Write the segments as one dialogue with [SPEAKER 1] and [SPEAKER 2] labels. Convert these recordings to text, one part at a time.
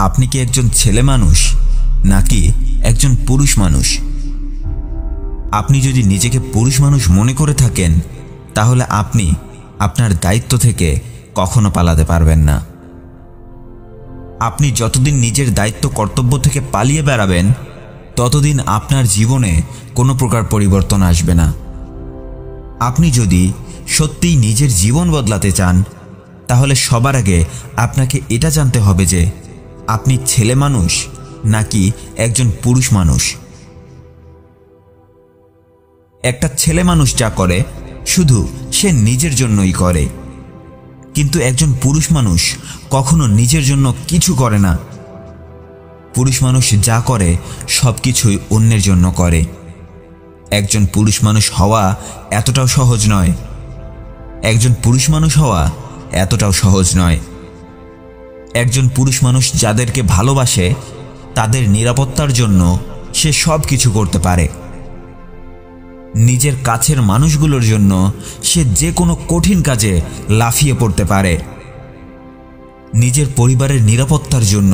[SPEAKER 1] আপনি কি একজন ছেলে মানুষ নাকি একজন পুরুষ মানুষ? আপনি যদি নিজেকে পুরুষ মানুষ মনে করে থাকেন তাহলে আপনি আপনার দায়িত্ব থেকে কখনো পালাতে পারবেন না। আপনি যতদিন নিজের দায়িত্ব কর্তব্য থেকে পালিয়ে বেড়াবেন ততদিন আপনার জীবনে কোনো প্রকার পরিবর্তন আসবে না। আপনি যদি সত্যিই নিজের জীবন বদলাতে চান তাহলে সবার আগে আপনাকে এটা জানতে হবে যে আপনি ছেলে মানুষ নাকি একজন পুরুষ মানুষ। একটা ছেলে মানুষ যা করে শুধু সে নিজের জন্যই করে, কিন্তু একজন পুরুষ মানুষ কখনো নিজের জন্য কিছু করে না। পুরুষ মানুষ যা করে সবকিছুই অন্যের জন্য করে। একজন পুরুষ মানুষ হওয়া এতটাও সহজ নয়। একজন পুরুষ মানুষ হওয়া এতটাও সহজ নয়। একজন পুরুষ মানুষ যাদেরকে ভালোবাসে তাদের নিরাপত্তার জন্য সে সব কিছু করতে পারে। নিজের কাছের মানুষগুলোর জন্য সে যে কোনো কঠিন কাজে লাফিয়ে পড়তে পারে। নিজের পরিবারের নিরাপত্তার জন্য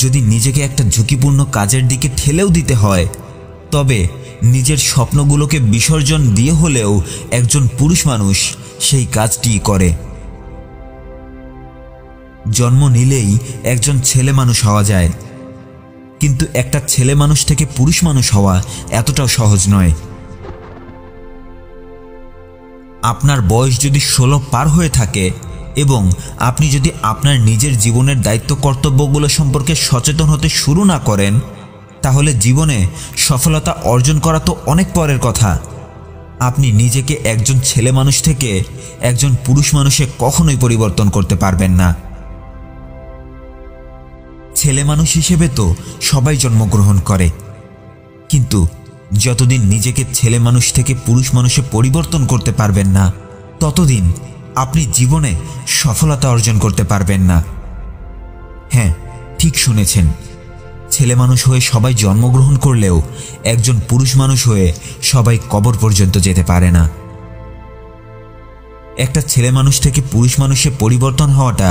[SPEAKER 1] যদি নিজেকে একটা ঝুঁকিপূর্ণ কাজের দিকে ঠেলেও দিতে হয় তবে নিজের স্বপ্নগুলোকে বিসর্জন দিয়ে হলেও একজন পুরুষ মানুষ সেই কাজটিই করে। জন্ম নিলেই একজন ছেলে মানুষ হওয়া যায়, কিন্তু একটা ছেলে মানুষ থেকে পুরুষ মানুষ হওয়া এতটাও সহজ নয়। আপনার বয়স যদি 16 পার হয়ে থাকে এবং আপনি যদি আপনার নিজের জীবনের দায়িত্ব কর্তব্যগুলো সম্পর্কে সচেতন হতে শুরু না করেন তাহলে জীবনে সফলতা অর্জন করা তো অনেক পরের কথা। আপনি নিজেকে একজন ছেলে মানুষ থেকে একজন পুরুষ মানুষে কখনোই পরিবর্তন করতে পারবেন না। ছেলে মানুষ হিসেবে তো সবাই জন্মগ্রহণ করে, কিন্তু যতদিন নিজেকে ছেলে মানুষ থেকে পুরুষ মানুষে পরিবর্তন করতে পারবেন না ততদিন আপনি জীবনে সফলতা অর্জন করতে পারবেন না। হ্যাঁ, ঠিক শুনেছেন, ছেলে মানুষ হয়ে সবাই জন্মগ্রহণ করলেও একজন পুরুষ মানুষ হয়ে সবাই কবর পর্যন্ত যেতে পারে না। একটা ছেলে মানুষ থেকে পুরুষ মানুষে পরিবর্তন হওয়াটা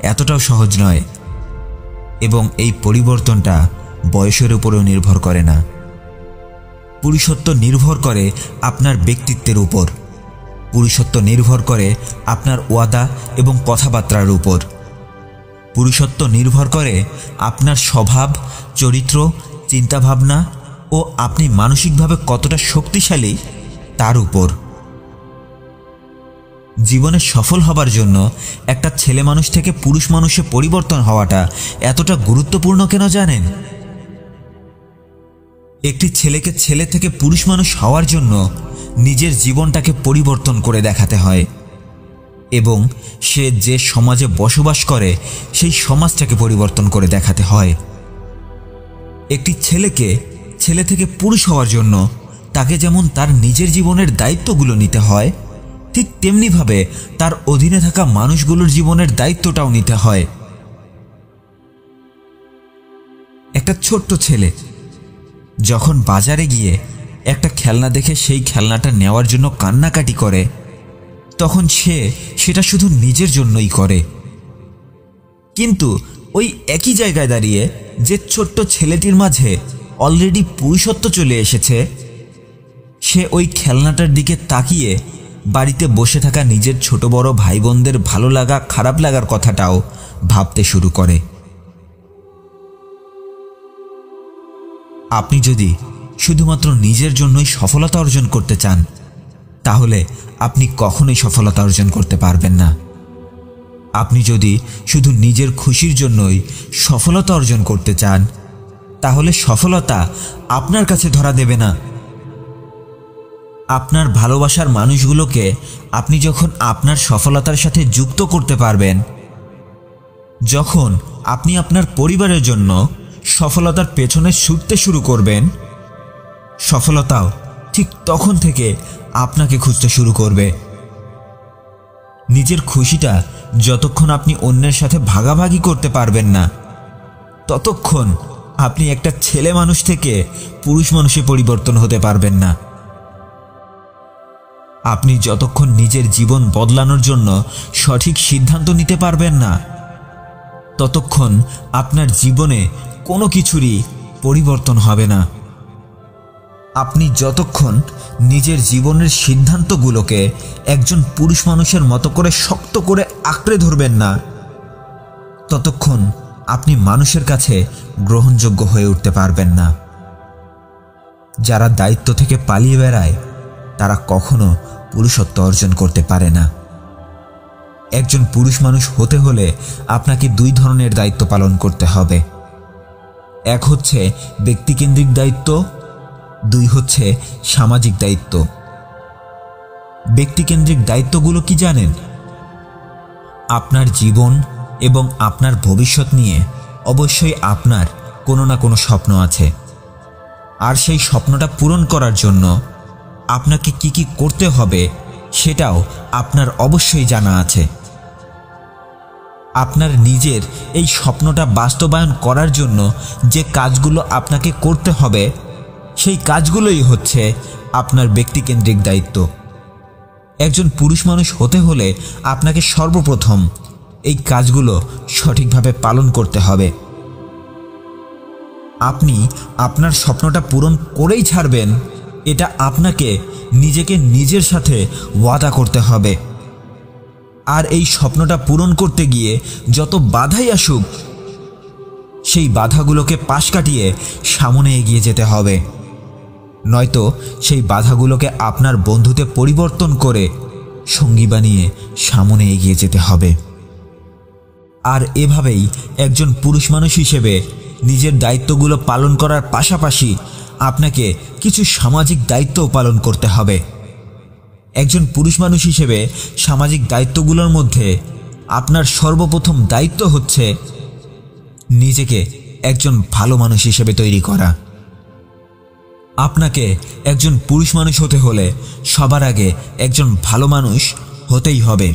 [SPEAKER 1] এতটাও সহজ নয়, এবং এই পরিবর্তনটা বয়সের উপরেও নির্ভর করে না। পুরুষত্ব নির্ভর করে আপনার ব্যক্তিত্বের উপর। পুরুষত্ব নির্ভর করে আপনার ওয়াদা এবং কথাবার্তার উপর। পুরুষত্ব নির্ভর করে আপনার স্বভাব, চরিত্র, চিন্তাভাবনা ও আপনি মানসিকভাবে কতটা শক্তিশালী তার উপর। জীবনে সফল হবার জন্য একটা ছেলে মানুষ থেকে পুরুষ মানুষে পরিবর্তন হওয়াটা এতটা গুরুত্বপূর্ণ কেন জানেন? একটি ছেলেকে ছেলে থেকে পুরুষ মানুষ হওয়ার জন্য নিজের জীবনটাকে পরিবর্তন করে দেখাতে হয় এবং সে যে সমাজে বসবাস করে সেই সমাজটাকে পরিবর্তন করে দেখাতে হয়। একটি ছেলেকে ছেলে থেকে পুরুষ হওয়ার জন্য তাকে যেমন তার নিজের জীবনের দায়িত্বগুলো নিতে হয়, ঠিক তেমনিভাবে তার অধীনে থাকা মানুষগুলোর জীবনের দায়িত্বটাও নিতে হয়। একটা ছোট্ট ছেলে যখন বাজারে গিয়ে একটা খেলনা দেখে সেই খেলনাটা নেওয়ার জন্য কান্নাকাটি করে তখন সে সেটা শুধু নিজের জন্যই করে, কিন্তু ওই একই জায়গায় দাঁড়িয়ে যে ছোট্ট ছেলেটির মাঝে অলরেডি পুরুষত্ব চলে এসেছে সে ওই খেলনাটার দিকে তাকিয়ে বাড়িতে বসে থাকা নিজের ছোট বড় ভাই বোনদের ভালো লাগা খারাপ লাগার কথাটাও ভাবতে শুরু করে। আপনি যদি শুধুমাত্র নিজের জন্যই সফলতা অর্জন করতে চান তাহলে আপনি কখনোই সফলতা অর্জন করতে পারবেন না। আপনি যদি শুধু নিজের খুশির জন্যই সফলতা অর্জন করতে চান তাহলে সফলতা আপনার কাছে ধরা দেবে না। আপনার ভালোবাসার মানুষগুলোকে আপনি যখন আপনার সফলতার সাথে যুক্ত করতে পারবেন, যখন আপনি আপনার পরিবারের জন্য সফলতার পেছনে ছুটতে শুরু করবেন, সফলতাও ঠিক তখন থেকে আপনাকে খুঁজতে শুরু করবে। নিজের খুশিটা যতক্ষণ আপনি অন্যের সাথে ভাগাভাগি করতে পারবেন না ততক্ষণ আপনি একটা ছেলে মানুষ থেকে পুরুষ মানুষে পরিবর্তন হতে পারবেন না। আপনি যতক্ষণ নিজের জীবন বদলানোর জন্য সঠিক সিদ্ধান্ত নিতে পারবেন না ততক্ষণ আপনার জীবনে কোনো কিছুরই পরিবর্তন হবে না। আপনি যতক্ষণ নিজের জীবনের সিদ্ধান্তগুলোকে একজন পুরুষ মানুষের মতো করে শক্ত করে আঁকড়ে ধরবেন না, ততক্ষণ আপনি মানুষের কাছে গ্রহণযোগ্য হয়ে উঠতে পারবেন না। যারা দায়িত্ব থেকে পালিয়ে বেড়ায় তারা কখনো পুরুষত্ব অর্জন করতে পারে না। একজন পুরুষ মানুষ হতে হলে আপনাকে দুই ধরনের দায়িত্ব পালন করতে হবে। এক হচ্ছে ব্যক্তিকেন্দ্রিক দায়িত্ব, দুই হচ্ছে সামাজিক দায়িত্ব। ব্যক্তিকেন্দ্রিক দায়িত্বগুলো কি জানেন? আপনার জীবন এবং আপনার ভবিষ্যৎ নিয়ে অবশ্যই আপনার কোনো না কোনো স্বপ্ন আছে, আর সেই স্বপ্নটা পূরণ করার জন্য আপনাকে কি কি করতে হবে সেটাও আপনার অবশ্যই জানা আছে। আপনার নিজের এই স্বপ্নটা বাস্তবায়ন করার জন্য যে কাজগুলো আপনাকে করতে হবে সেই কাজগুলোই হচ্ছে আপনার ব্যক্তিকেন্দ্রিক দায়িত্ব। একজন পুরুষ মানুষ হতে হলে আপনাকে সর্বপ্রথম এই কাজগুলো সঠিকভাবে পালন করতে হবে। আপনি আপনার স্বপ্নটা পূরণ করেই ছাড়বেন, এটা আপনাকে নিজেকে নিজের সাথে ওয়াদা করতে হবে। আর এই স্বপ্নটা পূরণ করতে গিয়ে যত বাধাই আসুক সেই বাধাগুলোকে পাশ কাটিয়ে সামনে এগিয়ে যেতে হবে, নয়তো সেই বাধাগুলোকে আপনার বন্ধুতে পরিবর্তন করে সঙ্গী বানিয়ে সামনে এগিয়ে যেতে হবে। আর এভাবেই একজন পুরুষ মানুষ হিসেবে নিজের দায়িত্বগুলো পালন করার পাশাপাশি আপনাকে কিছু সামাজিক দায়িত্বও পালন করতে হবে। একজন পুরুষ মানুষ হিসেবে সামাজিক দায়িত্বগুলোর মধ্যে আপনার সর্বপ্রথম দায়িত্ব হচ্ছে নিজেকে একজন ভালো মানুষ হিসেবে তৈরি করা। আপনাকে একজন পুরুষ মানুষ হতে হলে সবার আগে একজন ভালো মানুষ হতেই হবে।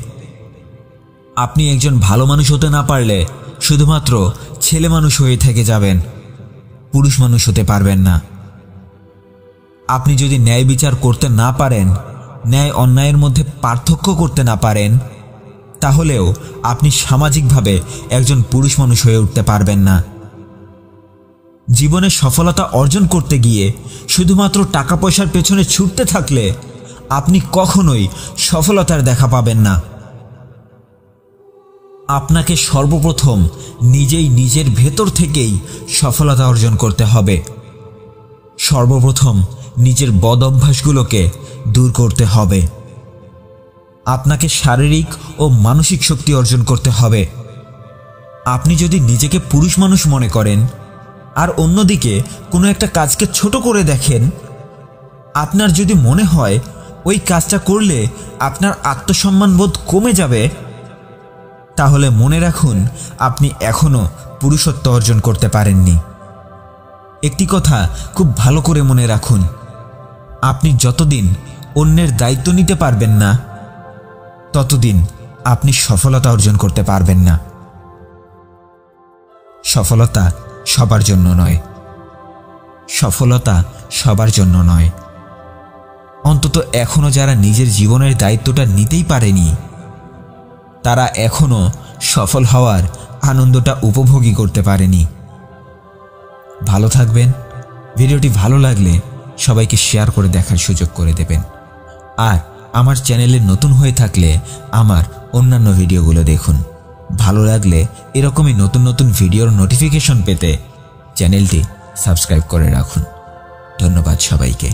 [SPEAKER 1] আপনি একজন ভালো মানুষ হতে না পারলে শুধুমাত্র ছেলে মানুষ হয়ে থেকে যাবেন, পুরুষ মানুষ হতে পারবেন না। আপনি যদি ন্যায় বিচার করতে না পারেন, ন্যায় অন্যায়ের মধ্যে পার্থক্য করতে না পারেন, তাহলেও আপনি সামাজিকভাবে একজন পুরুষ মানুষ হয়ে উঠতে পারবেন না। জীবনে সফলতা অর্জন করতে গিয়ে শুধুমাত্র টাকা পয়সার পেছনে ছুটতে থাকলে আপনি কখনোই সফলতার দেখা পাবেন না। আপনাকে সর্বপ্রথম নিজেই নিজের ভেতর থেকেই সফলতা অর্জন করতে হবে। সর্বপ্রথম নিজের বদ অভ্যাসগুলোকে দূর করতে হবে। আপনাকে শারীরিক ও মানসিক শক্তি অর্জন করতে হবে। আপনি যদি নিজেকে পুরুষ মানুষ মনে করেন আর অন্যদিকে কোনো একটা কাজকে ছোট করে দেখেন, আপনার যদি মনে হয় ওই কাজটা করলে আপনার আত্মসম্মানবোধ কমে যাবে, তাহলে মনে রাখুন আপনি এখনো পুরুষত্ব অর্জন করতে পারেননি। একটি কথা খুব ভালো করে মনে রাখুন, আপনি যতদিন অন্যের দায়িত্ব নিতে পারবেন না ততদিন আপনি সফলতা অর্জন করতে পারবেন না। সফলতা সবার জন্য নয়, সফলতা সবার জন্য নয়। অন্তত এখনো যারা নিজের জীবনের দায়িত্বটা নিতেই পারেনি তারা এখনো সফল হওয়ার আনন্দটা উপভোগই করতে পারেনি। ভালো থাকবেন। ভিডিওটি ভালো লাগলে সবাইকে শেয়ার করে দেখার সুযোগ করে দেবেন। আর আমার চ্যানেলে নতুন হয়ে থাকলে আমার অন্যান্য ভিডিওগুলো দেখুন। ভালো লাগলে এরকমই নতুন নতুন ভিডিওর নোটিফিকেশন পেতে চ্যানেলটি সাবস্ক্রাইব করে রাখুন। ধন্যবাদ সবাইকে।